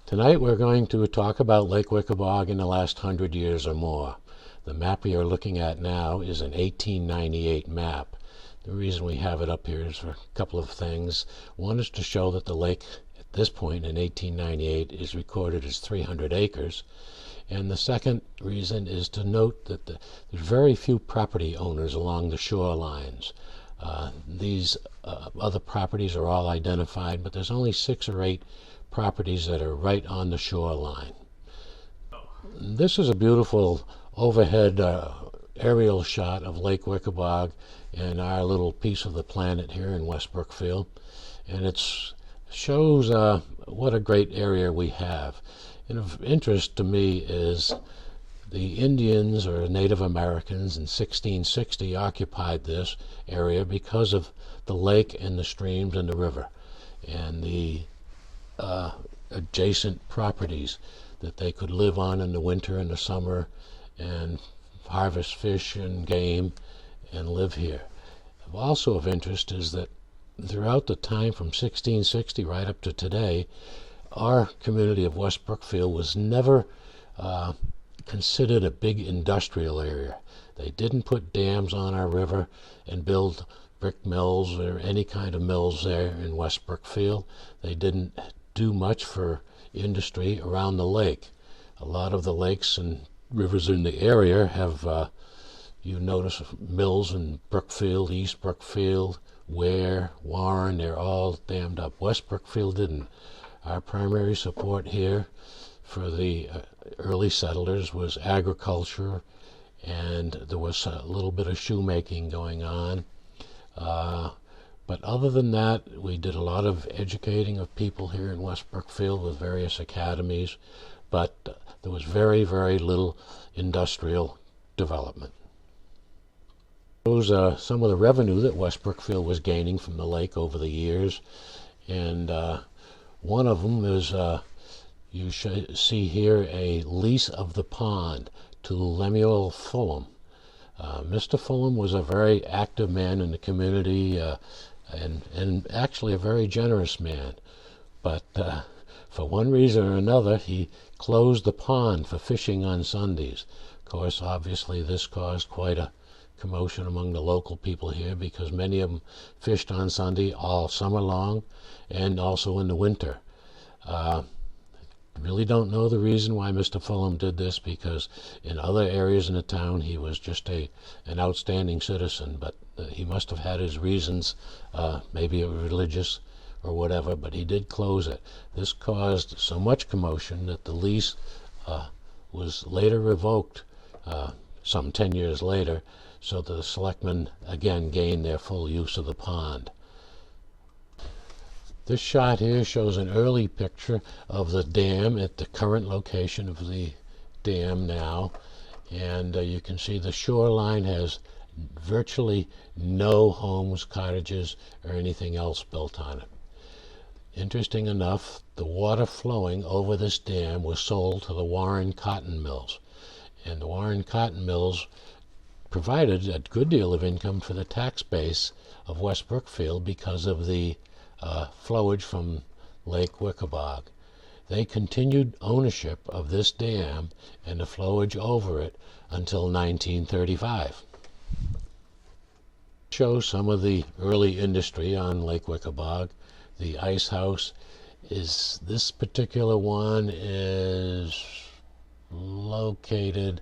Tonight we're going to talk about Lake Wikaboag in the last 100 years or more. The map we are looking at now is an 1898 map. The reason we have it up here is for a couple of things. One is to show that the lake at this point in 1898 is recorded as 300 acres. And the second reason is to note that there's very few property owners along the shorelines. These other properties are all identified, but there's only 6 or 8 properties that are right on the shoreline. This is a beautiful overhead aerial shot of Lake Wikaboag and our little piece of the planet here in West Brookfield, and it shows what a great area we have. And of interest to me is the Indians or Native Americans in 1660 occupied this area because of the lake and the streams and the river and the adjacent properties that they could live on in the winter and the summer and harvest fish and game and live here. Also of interest is that throughout the time from 1660 right up to today, our community of West Brookfield was never considered a big industrial area. They didn't put dams on our river and build brick mills or any kind of mills there in West Brookfield. They didn't do much for industry around the lake. A lot of the lakes and rivers in the area have, you notice mills in Brookfield, East Brookfield, Ware, Warren, they're all dammed up. West Brookfield didn't. Our primary support here for the early settlers was agriculture, and there was a little bit of shoemaking going on. But other than that, we did a lot of educating of people here in West Brookfield with various academies, but there was very, very little industrial development. Those are some of the revenue that West Brookfield was gaining from the lake over the years, and one of them is, you see here, a lease of the pond to Lemuel Fulham. Mr. Fulham was a very active man in the community, and actually a very generous man. But for one reason or another, he closed the pond for fishing on Sundays. Of course, obviously, this caused quite a commotion among the local people here because many of them fished on Sunday all summer long and also in the winter. Really don't know the reason why Mr. Fulham did this, because in other areas in the town he was just an outstanding citizen, but he must have had his reasons, maybe religious or whatever, but he did close it. This caused so much commotion that the lease was later revoked some 10 years later, so the selectmen again gained their full use of the pond. This shot here shows an early picture of the dam at the current location of the dam now, and you can see the shoreline has virtually no homes, cottages, or anything else built on it. Interesting enough, the water flowing over this dam was sold to the Warren cotton mills, and the Warren cotton mills provided a good deal of income for the tax base of West Brookfield because of the flowage from Lake Wikaboag. They continued ownership of this dam and the flowage over it until 1935. Shows some of the early industry on Lake Wikaboag. The ice house is, this particular one is located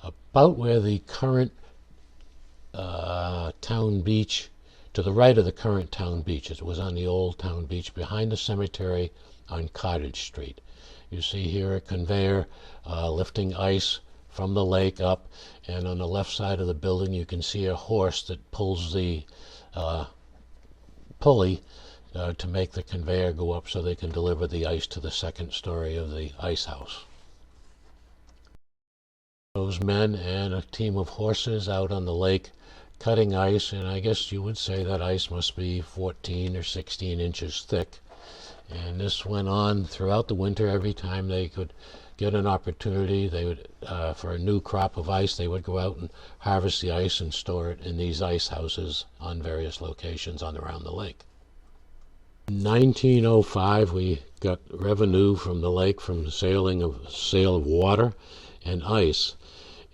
about where the current town beach, to the right of the current town beach. It was on the old town beach behind the cemetery on Cottage Street. You see here a conveyor lifting ice from the lake up, and on the left side of the building you can see a horse that pulls the pulley to make the conveyor go up so they can deliver the ice to the second story of the ice house. Those men and a team of horses out on the lake cutting ice, and I guess you would say that ice must be 14 or 16 inches thick. And this went on throughout the winter. Every time they could get an opportunity, they would, for a new crop of ice, they would go out and harvest the ice and store it in these ice houses on various locations around the lake. In 1905, we got revenue from the lake from the sale of water and ice.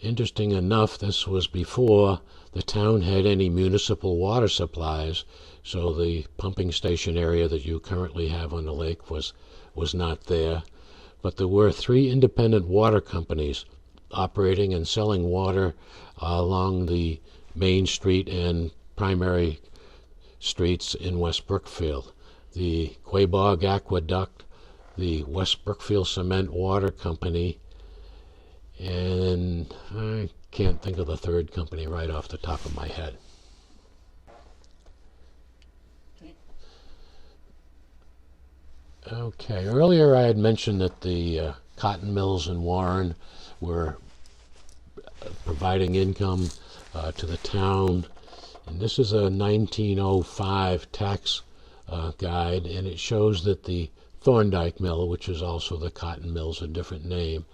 Interesting enough, this was before the town had any municipal water supplies, so the pumping station area that you currently have on the lake was not there. But there were 3 independent water companies operating and selling water along the main street and primary streets in West Brookfield. The Wickaboag Aqueduct, the West Brookfield Cement Water Company, and I can't think of the third company right off the top of my head. Okay, earlier I had mentioned that the cotton mills in Warren were providing income to the town, and this is a 1905 tax guide, and it shows that the Thorndike Mill, which is also the cotton mill's a different name,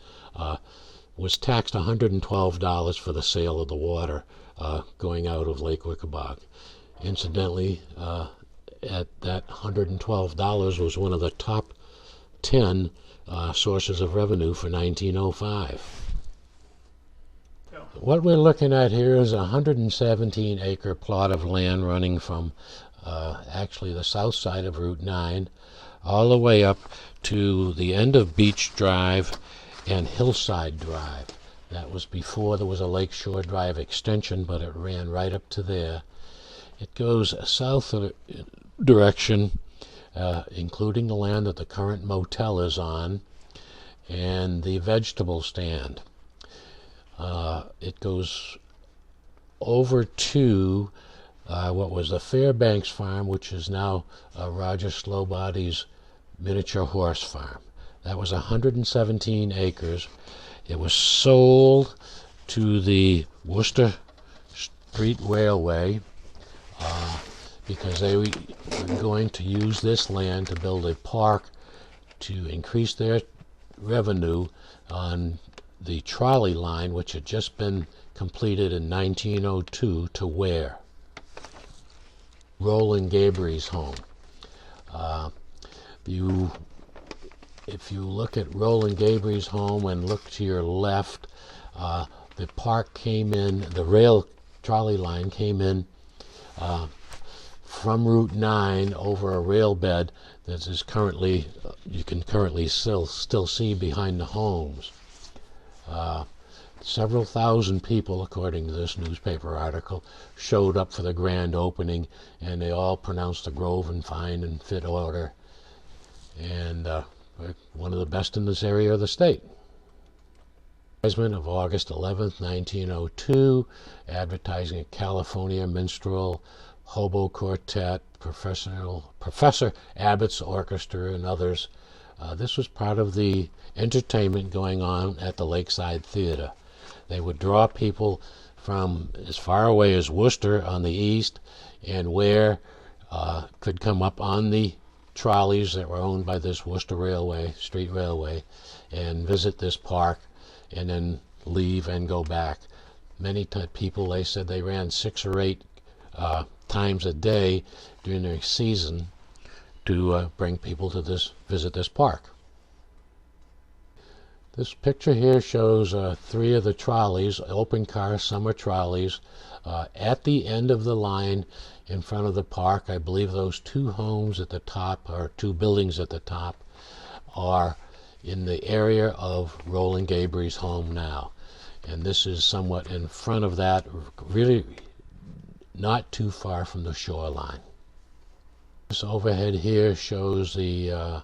was taxed $112 for the sale of the water going out of Lake Wikaboag. Incidentally, at that $112 was one of the top 10 sources of revenue for 1905. What we're looking at here is a 117-acre plot of land running from actually the south side of Route 9 all the way up to the end of Beach Drive and Hillside Drive. That was before there was a Lakeshore Drive extension, but it ran right up to there. It goes south direction, including the land that the current motel is on, and the vegetable stand. It goes over to what was the Fairbanks Farm, which is now Roger Slowbody's miniature horse farm. That was 117 acres. It was sold to the Worcester Street Railway because they were going to use this land to build a park to increase their revenue on the trolley line, which had just been completed in 1902 to Ware, Roland Gabriel's home. If you look at Roland Gabriel's home and look to your left, the park came in, the rail trolley line came in from Route 9 over a rail bed that is currently, you can currently still see behind the homes. Several thousand people, according to this newspaper article, showed up for the grand opening, and they all pronounced the grove in fine and fit order, and one of the best in this area of the state. Advertisement of August 11th, 1902, advertising a California Minstrel, Hobo Quartet, Professor Abbott's Orchestra, and others. This was part of the entertainment going on at the Lakeside Theater. They would draw people from as far away as Worcester on the east, and Ware could come up on the trolleys that were owned by this Worcester Railway, Street Railway, and visit this park, and then leave and go back. Many people, they said they ran 6 or 8 times a day during their season to bring people to visit this park. This picture here shows 3 of the trolleys, open car summer trolleys, at the end of the line in front of the park. I believe those 2 homes at the top, or 2 buildings at the top, are in the area of Roland Gabriel's home now. And this is somewhat in front of that, really not too far from the shoreline. This overhead here shows the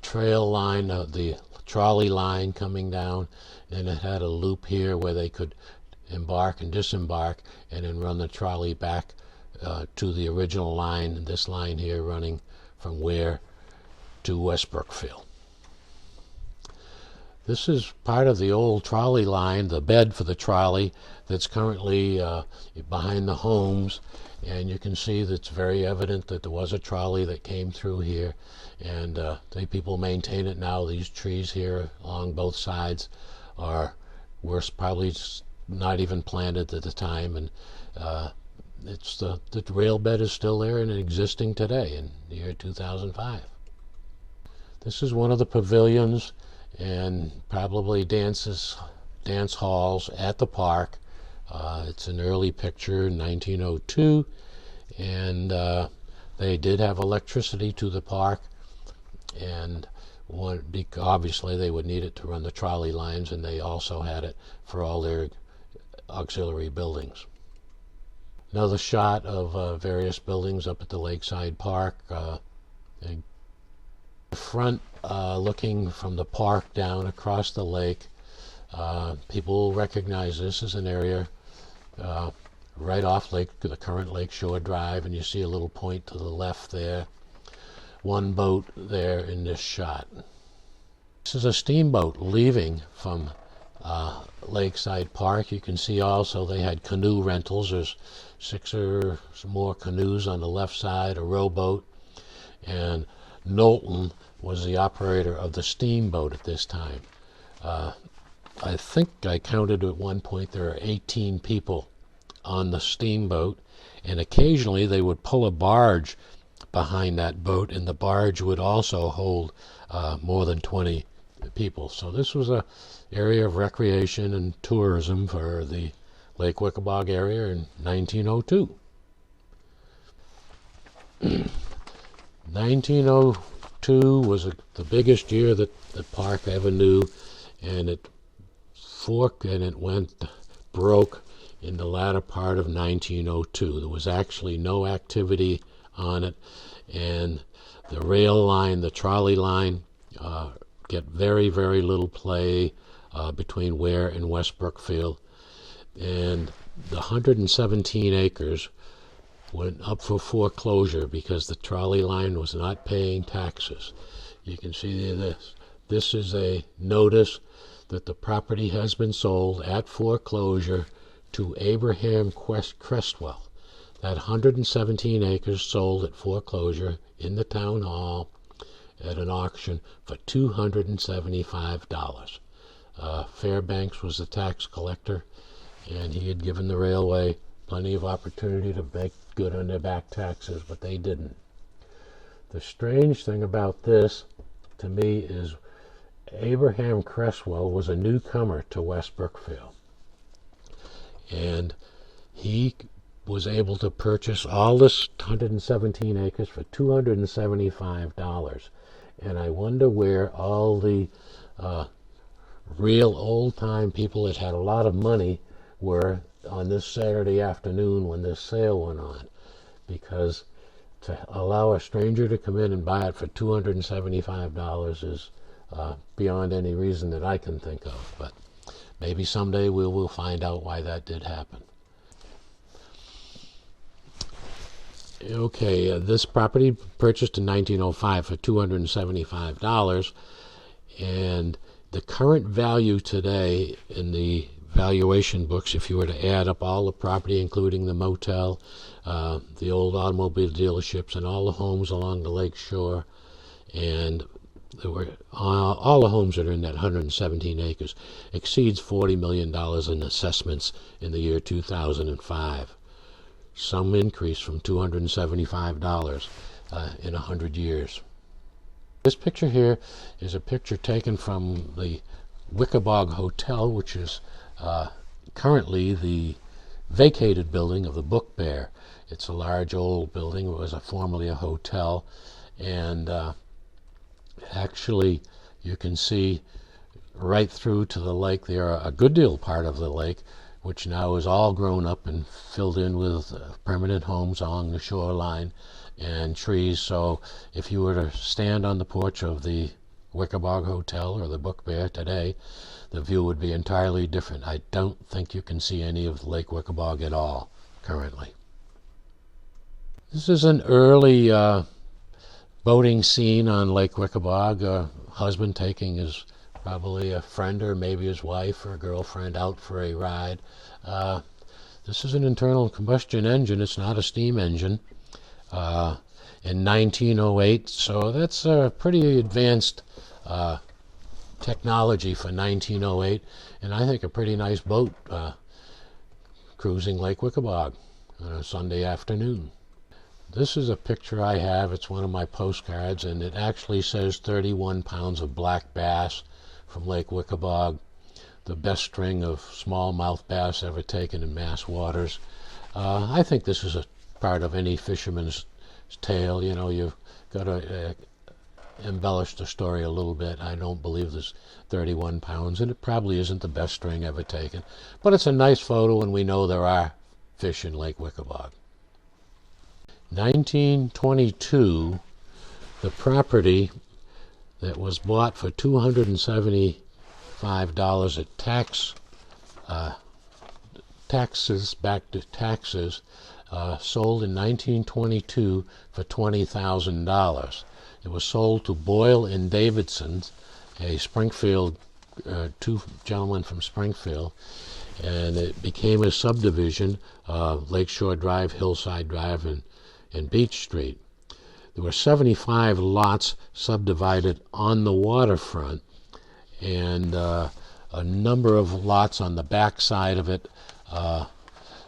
trail line, the trolley line coming down, and it had a loop here where they could embark and disembark and then run the trolley back to the original line, this line here running from Ware to West Brookfield. This is part of the old trolley line, the bed for the trolley that's currently behind the homes, and you can see that it's very evident that there was a trolley that came through here, and the people maintain it now. These trees here along both sides were probably not even planted at the time, and the rail bed is still there and existing today in the year 2005. This is one of the pavilions and probably dance halls at the park. It's an early picture, 1902, and they did have electricity to the park, and obviously they would need it to run the trolley lines, and they also had it for all their auxiliary buildings. Another shot of various buildings up at the Lakeside Park. The front, looking from the park down across the lake, people recognize this as an area right off the current Lakeshore Drive, and you see a little point to the left there. One boat there in this shot. This is a steamboat leaving from Lakeside Park. You can see also they had canoe rentals. There's 6 or more canoes on the left side, a rowboat, and Knowlton was the operator of the steamboat at this time. I think I counted at one point there are 18 people on the steamboat, and occasionally they would pull a barge behind that boat, and the barge would also hold more than 20 people. So this was an area of recreation and tourism for the Lake Wikaboag area in 1902. 1902 was the biggest year that the park ever knew, and it went broke in the latter part of 1902. There was actually no activity on it, and the rail line, the trolley line, get very, very little play between Ware and West Brookfield. And the 117 acres went up for foreclosure because the trolley line was not paying taxes. You can see this. This is a notice that the property has been sold at foreclosure to Abraham Crestwell. That 117 acres sold at foreclosure in the town hall at an auction for $275. Fairbanks was the tax collector, and he had given the railway plenty of opportunity to make good on their back taxes, but they didn't. The strange thing about this, to me, is Abraham Crestwell was a newcomer to West Brookfield, and he was able to purchase all this 117 acres for $275. And I wonder where all the real old-time people that had a lot of money were on this Saturday afternoon when this sale went on, because to allow a stranger to come in and buy it for $275 is beyond any reason that I can think of. But maybe someday we will find out why that did happen. Okay, this property purchased in 1905 for $275, and the current value today in the valuation books, if you were to add up all the property, including the motel, the old automobile dealerships, and all the homes along the lake shore, and there were all the homes that are in that 117 acres, exceeds $40 million in assessments in the year 2005. Some increase from $275 in 100 years. This picture here is a picture taken from the Wickaboag Hotel, which is currently the vacated building of the Book Bear. It's a large old building. It was formerly a hotel, and actually you can see right through to the lake there, a good deal part of the lake, which now is all grown up and filled in with permanent homes along the shoreline and trees. So if you were to stand on the porch of the Wickaboag Hotel or the Book Bear today, the view would be entirely different. I don't think you can see any of Lake Wikaboag at all currently. This is an early boating scene on Lake Wikaboag. A husband taking his probably a friend or maybe his wife or girlfriend out for a ride. This is an internal combustion engine. It's not a steam engine. In 1908, so that's a pretty advanced technology for 1908, and I think a pretty nice boat cruising Lake Wikaboag. on a Sunday afternoon. This is a picture I have. It's one of my postcards, and it actually says 31 pounds of black bass from Lake Wikaboag, the best string of smallmouth bass ever taken in Mass waters. I think this is a part of any fisherman's tale. You know, you've got to embellish the story a little bit. I don't believe there's 31 pounds, and it probably isn't the best string ever taken. But it's a nice photo, and we know there are fish in Lake Wikaboag. 1922, the property that was bought for $275 at taxes, back to taxes, sold in 1922 for $20,000. It was sold to Boyle and Davidson, a Springfield, two gentlemen from Springfield, and it became a subdivision of Lakeshore Drive, Hillside Drive, and Beach Street. There were 75 lots subdivided on the waterfront, and a number of lots on the back side of it,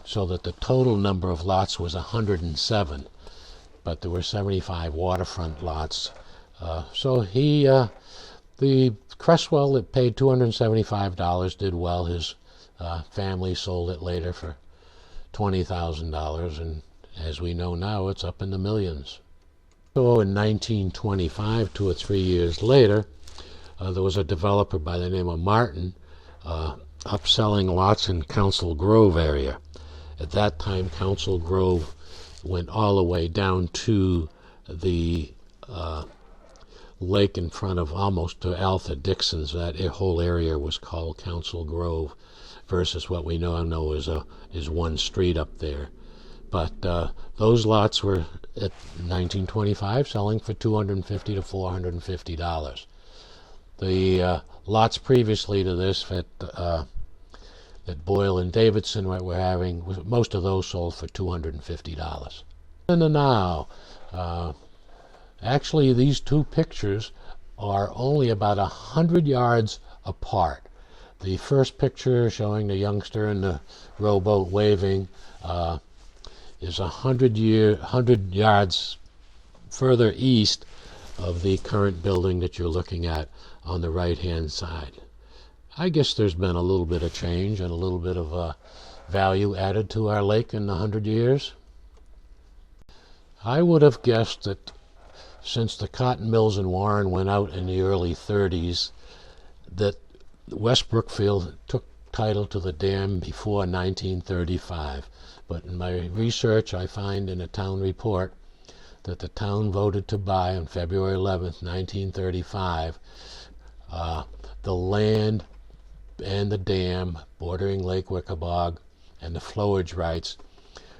so that the total number of lots was 107. But there were 75 waterfront lots. So the Cresswell that paid $275 did well. His family sold it later for $20,000, and as we know now, it's up in the millions. So in 1925, 2 or 3 years later, there was a developer by the name of Martin upselling lots in Council Grove area. At that time, Council Grove went all the way down to the lake in front of almost to Altha Dixon's. That whole area was called Council Grove, versus what we now is one street up there. But those lots were at 1925 selling for $250 to $450. The lots previously to this that Boyle and Davidson were having, most of those sold for $250. And now, actually these two pictures are only about 100 yards apart. The first picture showing the youngster in the rowboat waving is 100 yards further east of the current building that you're looking at on the right-hand side. I guess there's been a little bit of change and a little bit of value added to our lake in 100 years. I would have guessed that since the cotton mills in Warren went out in the early 30s, that West Brookfield took title to the dam before 1935. But in my research, I find in a town report that the town voted to buy on February 11th, 1935, the land and the dam bordering Lake Wikaboag and the flowage rights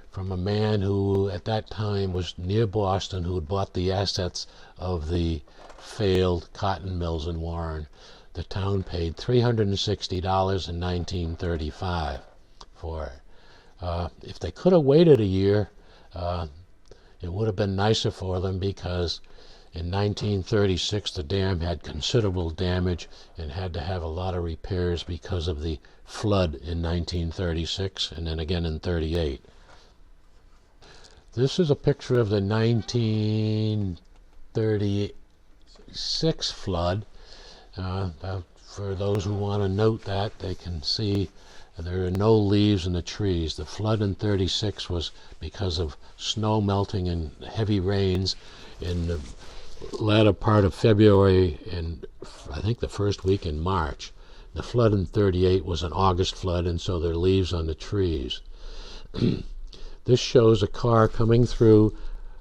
from a man who at that time was near Boston, who had bought the assets of the failed cotton mills in Warren. The town paid $360 in 1935 for it. If they could have waited a year, it would have been nicer for them, because in 1936 the dam had considerable damage and had to have a lot of repairs because of the flood in 1936 and then again in 38. This is a picture of the 1936 flood. For those who want to note that, they can see there are no leaves in the trees. The flood in 36 was because of snow melting and heavy rains in the latter part of February and I think the first week in March. The flood in 38 was an August flood, and so there are leaves on the trees. This shows a car coming through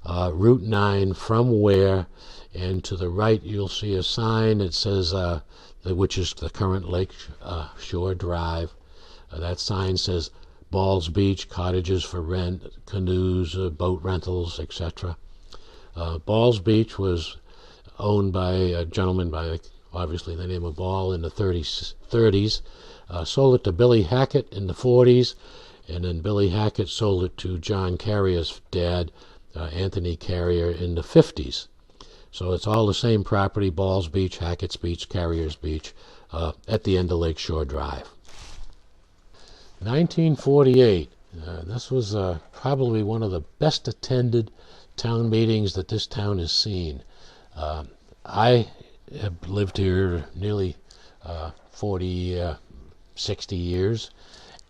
Route 9 from Ware, and to the right you'll see a sign that says, which is the current Lake Shore Drive. That sign says Balls Beach, cottages for rent, canoes, boat rentals, etc. Balls Beach was owned by a gentleman by obviously the name of Ball in the 30s. Sold it to Billy Hackett in the 40s, and then Billy Hackett sold it to John Carrier's dad, Anthony Carrier, in the 50s. So it's all the same property: Balls Beach, Hackett's Beach, Carrier's Beach, at the end of Lake Shore Drive. 1948, This was probably one of the best attended town meetings that this town has seen. I have lived here nearly 40, 60 years,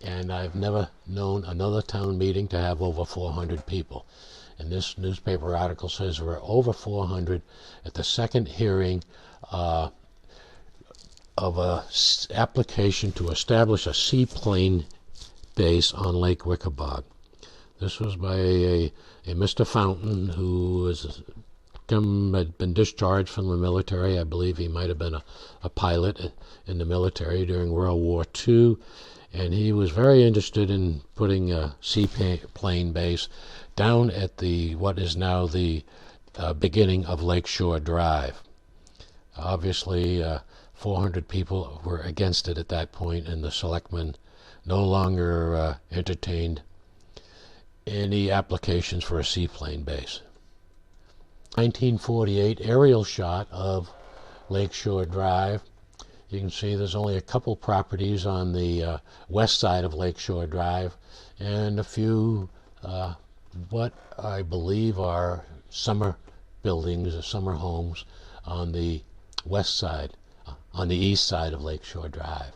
and I've never known another town meeting to have over 400 people. And this newspaper article says there were over 400 at the second hearing of a application to establish a seaplane base on Lake Wikaboag. This was by a Mr. Fountain, who had been discharged from the military. I believe he might have been a pilot in the military during World War II, and he was very interested in putting a seaplane base down at what is now the beginning of Lakeshore Drive. Obviously, 400 people were against it at that point, and the selectmen no longer entertained any applications for a seaplane base. 1948 aerial shot of Lakeshore Drive. You can see there's only a couple properties on the west side of Lakeshore Drive, and a few what I believe are summer buildings or summer homes on the west side, on the east side of Lakeshore Drive.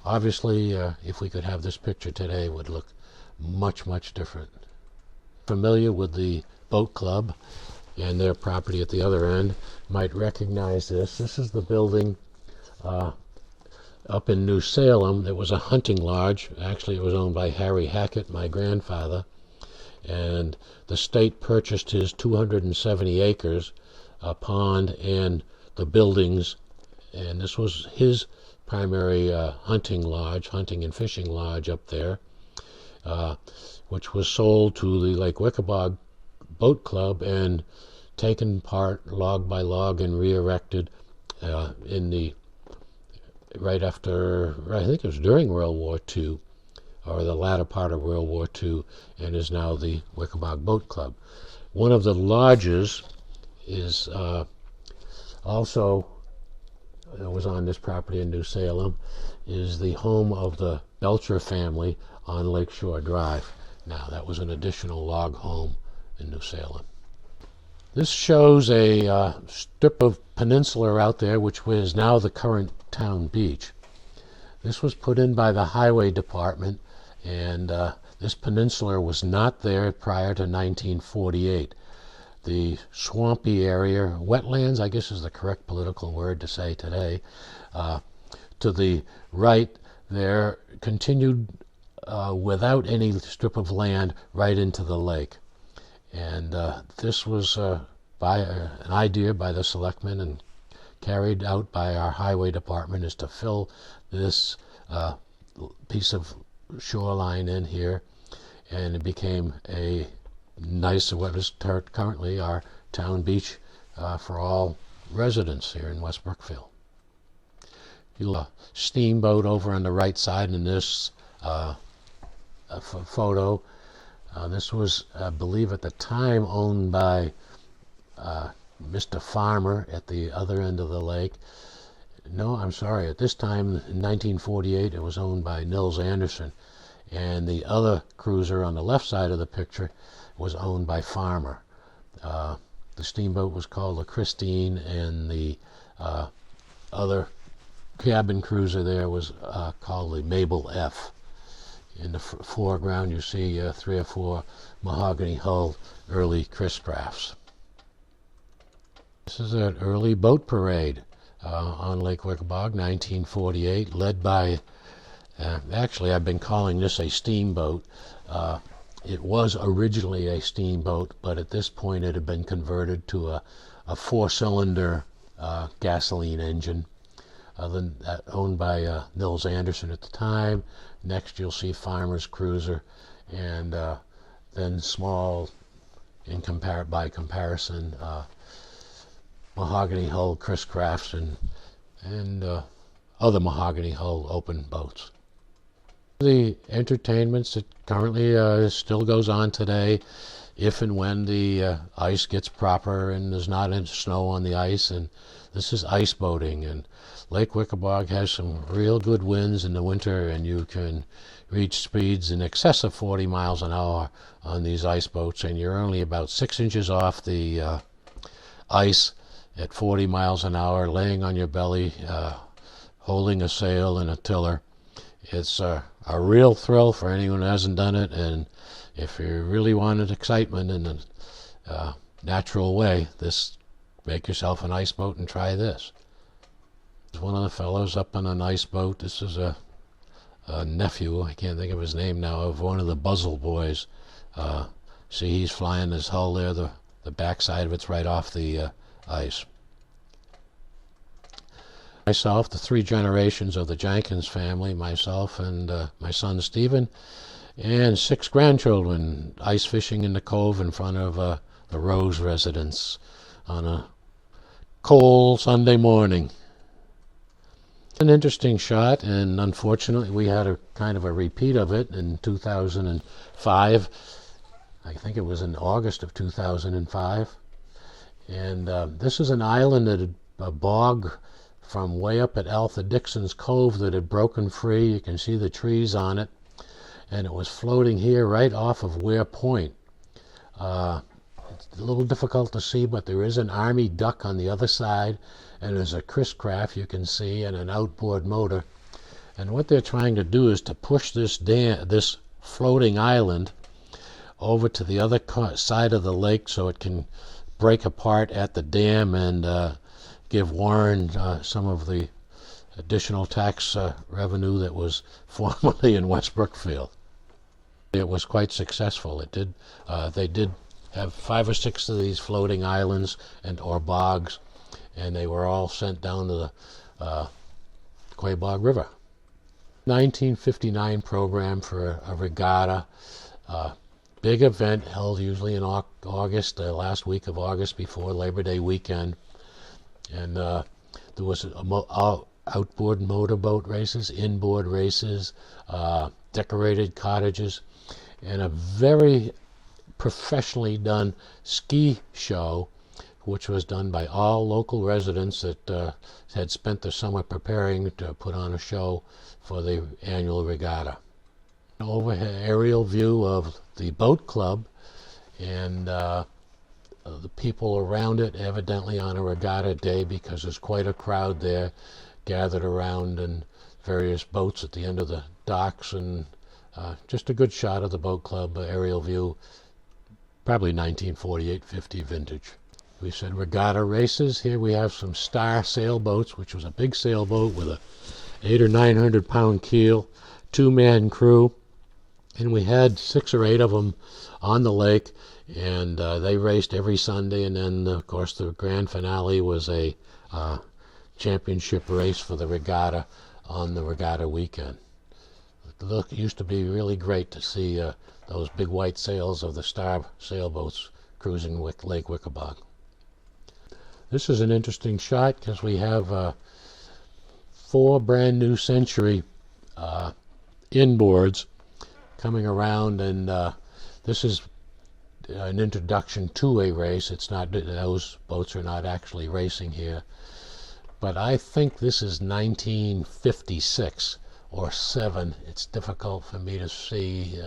Obviously, if we could have this picture today, it would look much, much different. Familiar with the boat club and their property at the other end might recognize this. This is the building up in New Salem. It was a hunting lodge. Actually, it was owned by Harry Hackett, my grandfather, and the state purchased his 270 acres, a pond, and the buildings, and this was his primary hunting and fishing lodge up there, which was sold to the Lake Wikaboag Boat Club and taken apart log by log and re-erected right after, I think it was during World War II, or the latter part of World War II, and is now the Wickaboag Boat Club. One of the lodges is also, it was on this property in New Salem, is the home of the Belcher family on Lakeshore Drive. Now, that was an additional log home in New Salem. This shows a strip of peninsula out there, which is now the current town beach. This was put in by the highway department, and this peninsula was not there prior to 1948. The swampy area, wetlands, I guess is the correct political word to say today, to the right there continued without any strip of land right into the lake. And this was by an idea by the selectmen and carried out by our highway department, is to fill this piece of shoreline in here, and it became a nice, what is currently our town beach for all residents here in West Brookfield. A steamboat over on the right side in this photo. This was, I believe, at the time owned by Mr. Farmer at the other end of the lake. No, I'm sorry. At this time, in 1948, it was owned by Nils Anderson, and the other cruiser on the left side of the picture was owned by Farmer. The steamboat was called the Christine, and the other cabin cruiser there was called the Mabel F. In the foreground, you see 3 or 4 mahogany hull early Chris crafts. This is an early boat parade on Lake Wikaboag, 1948, led by, actually I've been calling this a steamboat. It was originally a steamboat, but at this point it had been converted to a 4-cylinder gasoline engine, owned by Nils Anderson at the time. Next you'll see Farmer's cruiser, and then small, by comparison, mahogany hull Chris Crafts and other mahogany hull open boats. The entertainments that currently still goes on today if and when the ice gets proper and there's not any snow on the ice. And this is ice boating, and Lake Wikaboag has some real good winds in the winter, and you can reach speeds in excess of 40 miles an hour on these ice boats, and you're only about 6 inches off the ice at 40 miles an hour, laying on your belly, holding a sail and a tiller. It's a real thrill for anyone who hasn't done it, and if you really wanted excitement in a natural way, make yourself an ice boat and try this. One of the fellows up on an ice boat. This is a nephew, I can't think of his name now, of one of the Buzzle boys. See, he's flying his hull there, the backside of it's right off the ice. Myself, the 3 generations of the Jankins family, myself and my son Stephen, and 6 grandchildren ice fishing in the cove in front of the Rose residence on a cold Sunday morning. An interesting shot, and unfortunately we had a kind of a repeat of it in 2005. I think it was in August of 2005. And this is an island that had a bog from way up at Alpha Dixon's Cove that had broken free. You can see the trees on it, and it was floating here right off of Weir Point. It's a little difficult to see, but there is an Army duck on the other side, and there's a Chris Craft you can see, and an outboard motor. And what they're trying to do is to push this floating island over to the other side of the lake so it can break apart at the dam and give Warren some of the additional tax revenue that was formerly in West Brookfield. It was quite successful. They did have 5 or 6 of these floating islands or bogs, and they were all sent down to the Quabog River. 1959 program for a regatta, big event held usually in August, the last week of August before Labor Day weekend, and there was outboard motorboat races, inboard races, decorated cottages, and a very professionally done ski show, which was done by all local residents that had spent the summer preparing to put on a show for the annual regatta. An overhead aerial view of the boat club and the people around it, evidently on a regatta day, because there's quite a crowd there gathered around in various boats at the end of the docks, and just a good shot of the boat club aerial view, probably 1948-50 vintage. We said regatta races. Here we have some Star sailboats, which was a big sailboat with a 800 or 900 pound keel, 2-man crew, and we had 6 or 8 of them on the lake, and they raced every Sunday. And then of course the grand finale was a championship race for the regatta on the regatta weekend. It used to be really great to see those big white sails of the Star sailboats cruising Lake Wikaboag. This is an interesting shot because we have 4 brand new Century inboards coming around, and this is an introduction to a race. It's not, those boats are not actually racing here, but I think this is 1956 or 7. It's difficult for me to see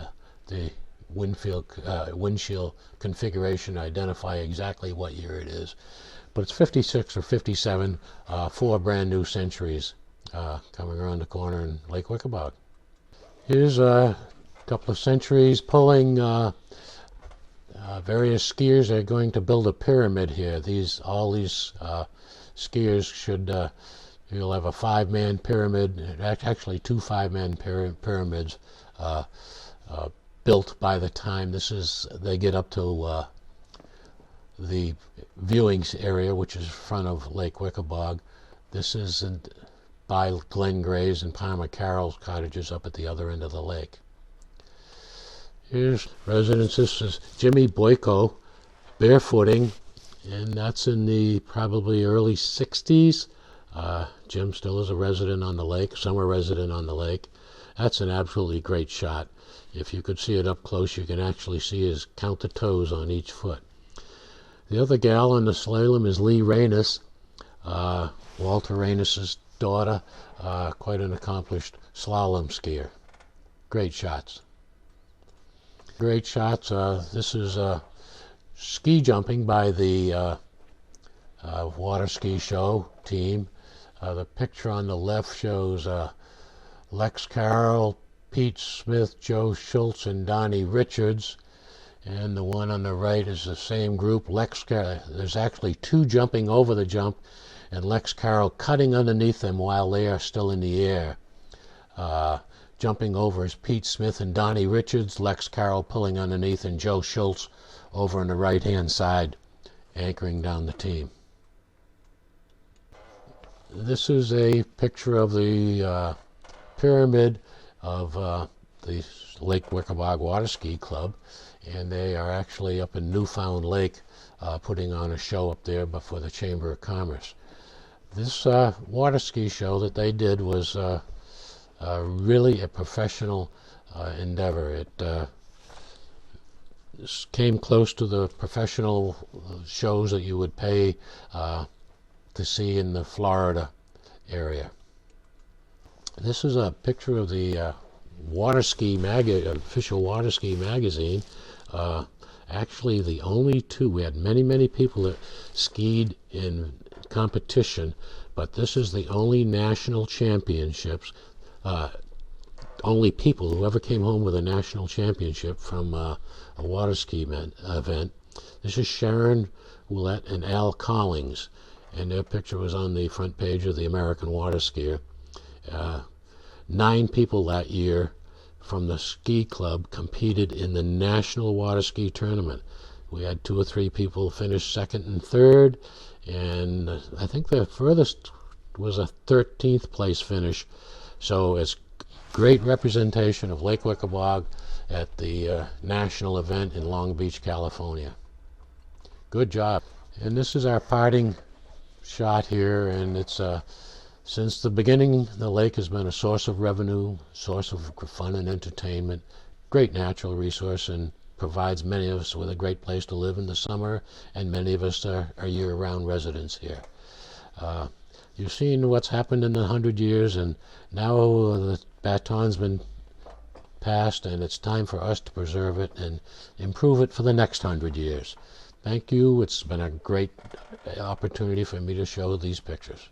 the windshield configuration, identify exactly what year it is, but it's 56 or 57, 4 brand new Centuries coming around the corner in Lake Wikaboag. Here's a couple of Centuries pulling various skiers. They're going to build a pyramid here. All these skiers should, you'll have a 5-man pyramid, actually 2 5-man pyramids built by the time they get up to the viewing area, which is in front of Lake Wikaboag. This is by Glenn Gray's and Palmer Carroll's cottages up at the other end of the lake. Here's residence. This is Jimmy Boyko barefooting, and that's in the probably early 60s. Jim still is a resident on the lake, summer resident on the lake. That's an absolutely great shot. If you could see it up close, you can actually see his count the toes on each foot. The other gal in the slalom is Lee Reynes, Walter Reynes's daughter, quite an accomplished slalom skier. Great shots. Great shots. This is ski jumping by the water ski show team. The picture on the left shows Lex Carroll, Pete Smith, Joe Schultz, and Donnie Richards. And the one on the right is the same group. Lex Carroll. There's actually two jumping over the jump, and Lex Carroll cutting underneath them while they are still in the air. Jumping over is Pete Smith and Donnie Richards, Lex Carroll pulling underneath, and Joe Schultz over on the right-hand side, anchoring down the team. This is a picture of the pyramid of the Lake Wikaboag Water Ski Club, and they are actually up in Newfound Lake putting on a show up there before the Chamber of Commerce. This water ski show that they did was really a professional endeavor. It came close to the professional shows that you would pay to see in the Florida area. This is a picture of the water ski official water ski magazine. Actually, the only two. We had many people that skied in competition, but this is the only national championships. Only people who ever came home with a national championship from a water ski event. This is Sharon Willett and Al Collings, and their picture was on the front page of the American Water Skier. 9 people that year from the ski club competed in the National Water Ski Tournament. We had 2 or 3 people finish second and third, and I think the furthest was a 13th place finish. So it's great representation of Lake Wikaboag at the national event in Long Beach, California. Good job. And this is our parting shot here, and it's since the beginning, the lake has been a source of revenue, source of fun and entertainment, great natural resource, and provides many of us with a great place to live in the summer, and many of us are year-round residents here. You've seen what's happened in the 100 years, and now the baton's been passed, and it's time for us to preserve it and improve it for the next 100 years. Thank you. It's been a great opportunity for me to show these pictures.